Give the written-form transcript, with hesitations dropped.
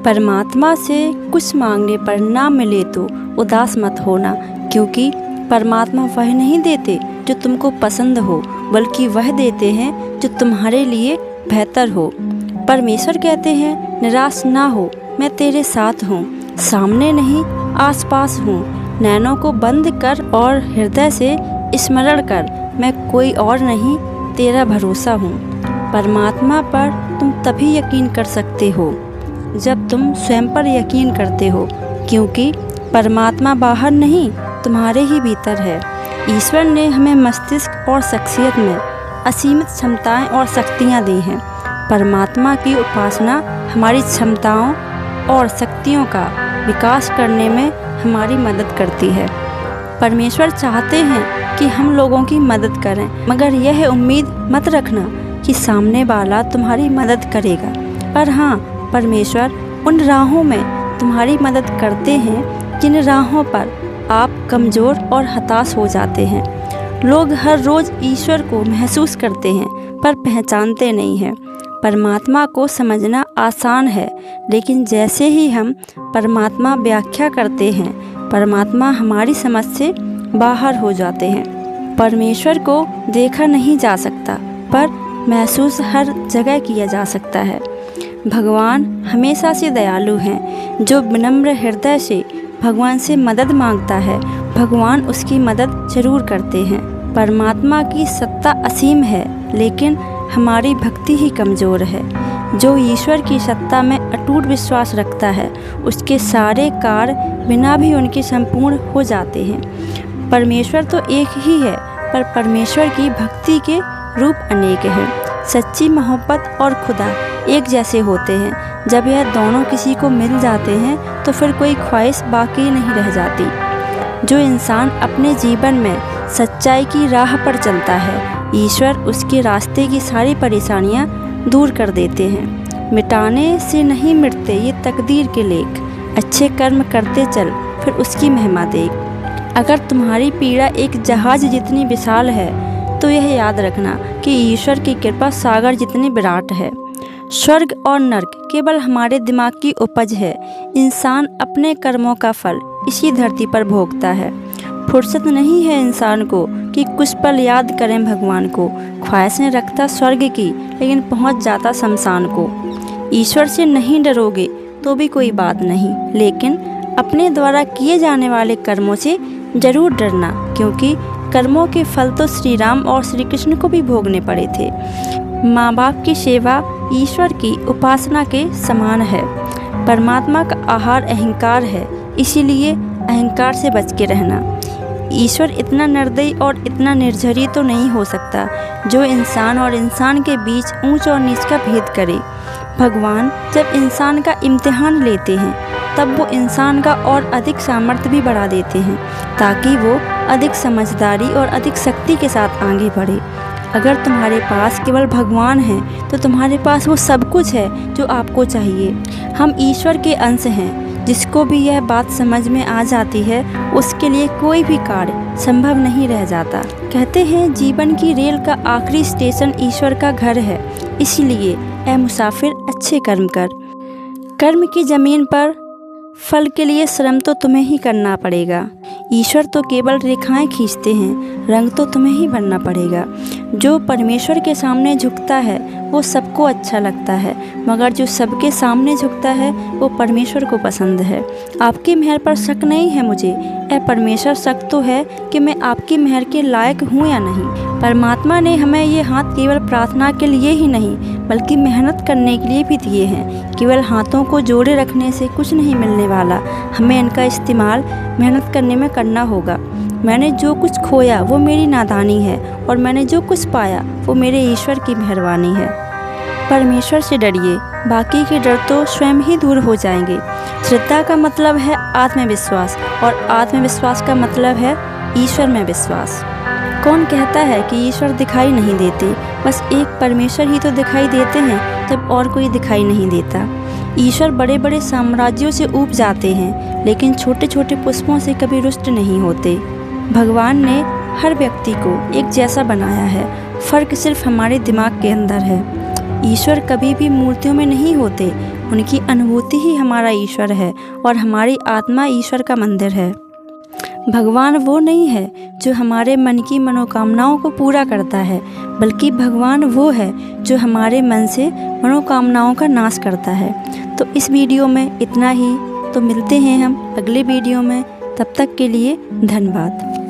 परमात्मा से कुछ मांगने पर ना मिले तो उदास मत होना, क्योंकि परमात्मा वह नहीं देते जो तुमको पसंद हो, बल्कि वह देते हैं जो तुम्हारे लिए बेहतर हो। परमेश्वर कहते हैं, निराश ना हो, मैं तेरे साथ हूँ, सामने नहीं आसपास हूँ। नैनों को बंद कर और हृदय से स्मरण कर, मैं कोई और नहीं, तेरा भरोसा हूँ। परमात्मा पर तुम तभी यकीन कर सकते हो जब तुम स्वयं पर यकीन करते हो, क्योंकि परमात्मा बाहर नहीं, तुम्हारे ही भीतर है। ईश्वर ने हमें मस्तिष्क और शख्सियत में असीमित क्षमताएं और शक्तियां दी हैं। परमात्मा की उपासना हमारी क्षमताओं और शक्तियों का विकास करने में हमारी मदद करती है। परमेश्वर चाहते हैं कि हम लोगों की मदद करें, मगर यह उम्मीद मत रखना कि सामने वाला तुम्हारी मदद करेगा। पर हाँ, परमेश्वर उन राहों में तुम्हारी मदद करते हैं जिन राहों पर आप कमज़ोर और हताश हो जाते हैं। लोग हर रोज़ ईश्वर को महसूस करते हैं पर पहचानते नहीं हैं। परमात्मा को समझना आसान है, लेकिन जैसे ही हम परमात्मा व्याख्या करते हैं, परमात्मा हमारी समझ से बाहर हो जाते हैं। परमेश्वर को देखा नहीं जा सकता, पर महसूस हर जगह किया जा सकता है। भगवान हमेशा से दयालु हैं। जो विनम्र हृदय से भगवान से मदद मांगता है, भगवान उसकी मदद जरूर करते हैं। परमात्मा की सत्ता असीम है, लेकिन हमारी भक्ति ही कमज़ोर है। जो ईश्वर की सत्ता में अटूट विश्वास रखता है, उसके सारे कार्य बिना भी उनके संपूर्ण हो जाते हैं। परमेश्वर तो एक ही है, पर परमेश्वर की भक्ति के रूप अनेक हैं। सच्ची मोहब्बत और खुदा एक जैसे होते हैं। जब यह दोनों किसी को मिल जाते हैं तो फिर कोई ख्वाहिश बाकी नहीं रह जाती। जो इंसान अपने जीवन में सच्चाई की राह पर चलता है, ईश्वर उसके रास्ते की सारी परेशानियां दूर कर देते हैं। मिटाने से नहीं मिटते ये तकदीर के लेख, अच्छे कर्म करते चल फिर उसकी महिमा देख। अगर तुम्हारी पीड़ा एक जहाज जितनी विशाल है, तो यह याद रखना कि ईश्वर की कृपा सागर जितनी विराट है। स्वर्ग और नरक केवल हमारे दिमाग की उपज है। इंसान अपने कर्मों का फल इसी धरती पर भोगता है। फुर्सत नहीं है इंसान को कि कुछ पल याद करें भगवान को। ख्वाहिशें रखता स्वर्ग की, लेकिन पहुंच जाता शमशान को। ईश्वर से नहीं डरोगे तो भी कोई बात नहीं, लेकिन अपने द्वारा किए जाने वाले कर्मों से जरूर डरना, क्योंकि कर्मों के फल तो श्री राम और श्री कृष्ण को भी भोगने पड़े थे। माँ बाप की सेवा ईश्वर की उपासना के समान है। परमात्मा का आहार अहंकार है, इसीलिए अहंकार से बच के रहना। ईश्वर इतना निर्दयी और इतना निर्झरी तो नहीं हो सकता जो इंसान और इंसान के बीच ऊंच और नीच का भेद करे। भगवान जब इंसान का इम्तिहान लेते हैं, तब वो इंसान का और अधिक सामर्थ्य भी बढ़ा देते हैं, ताकि वो अधिक समझदारी और अधिक शक्ति के साथ आगे बढ़े। अगर तुम्हारे पास केवल भगवान है, तो तुम्हारे पास वो सब कुछ है जो आपको चाहिए। हम ईश्वर के अंश हैं। जिसको भी यह बात समझ में आ जाती है, उसके लिए कोई भी कार्य संभव नहीं रह जाता। कहते हैं जीवन की रेल का आखिरी स्टेशन ईश्वर का घर है। इसीलिए ऐ मुसाफिर अच्छे कर्म कर। कर्म की जमीन पर फल के लिए श्रम तो तुम्हें ही करना पड़ेगा। ईश्वर तो केवल रेखाएं खींचते हैं, रंग तो तुम्हें ही भरना पड़ेगा। जो परमेश्वर के सामने झुकता है वो सबको अच्छा लगता है, मगर जो सबके सामने झुकता है वो परमेश्वर को पसंद है। आपकी मेहर पर शक नहीं है मुझे, ऐ परमेश्वर, शक तो है कि मैं आपकी मेहर के लायक हूँ या नहीं। परमात्मा ने हमें ये हाथ केवल प्रार्थना के लिए ही नहीं, बल्कि मेहनत करने के लिए भी दिए हैं। केवल हाथों को जोड़े रखने से कुछ नहीं मिलने वाला, हमें इनका इस्तेमाल मेहनत करने में करना होगा। मैंने जो कुछ खोया वो मेरी नादानी है, और मैंने जो कुछ पाया वो मेरे ईश्वर की मेहरबानी है। परमेश्वर से डरिए, बाकी के डर तो स्वयं ही दूर हो जाएंगे। श्रद्धा का मतलब है आत्मविश्वास, और आत्मविश्वास का मतलब है ईश्वर में विश्वास। कौन कहता है कि ईश्वर दिखाई नहीं देते? बस एक परमेश्वर ही तो दिखाई देते हैं जब और कोई दिखाई नहीं देता। ईश्वर बड़े बड़े साम्राज्यों से ऊब जाते हैं, लेकिन छोटे छोटे पुष्पों से कभी रुष्ट नहीं होते। भगवान ने हर व्यक्ति को एक जैसा बनाया है, फर्क सिर्फ हमारे दिमाग के अंदर है। ईश्वर कभी भी मूर्तियों में नहीं होते, उनकी अनुभूति ही हमारा ईश्वर है और हमारी आत्मा ईश्वर का मंदिर है। भगवान वो नहीं है जो हमारे मन की मनोकामनाओं को पूरा करता है, बल्कि भगवान वो है जो हमारे मन से मनोकामनाओं का नाश करता है। तो इस वीडियो में इतना ही। तो मिलते हैं हम अगले वीडियो में, तब तक के लिए धन्यवाद।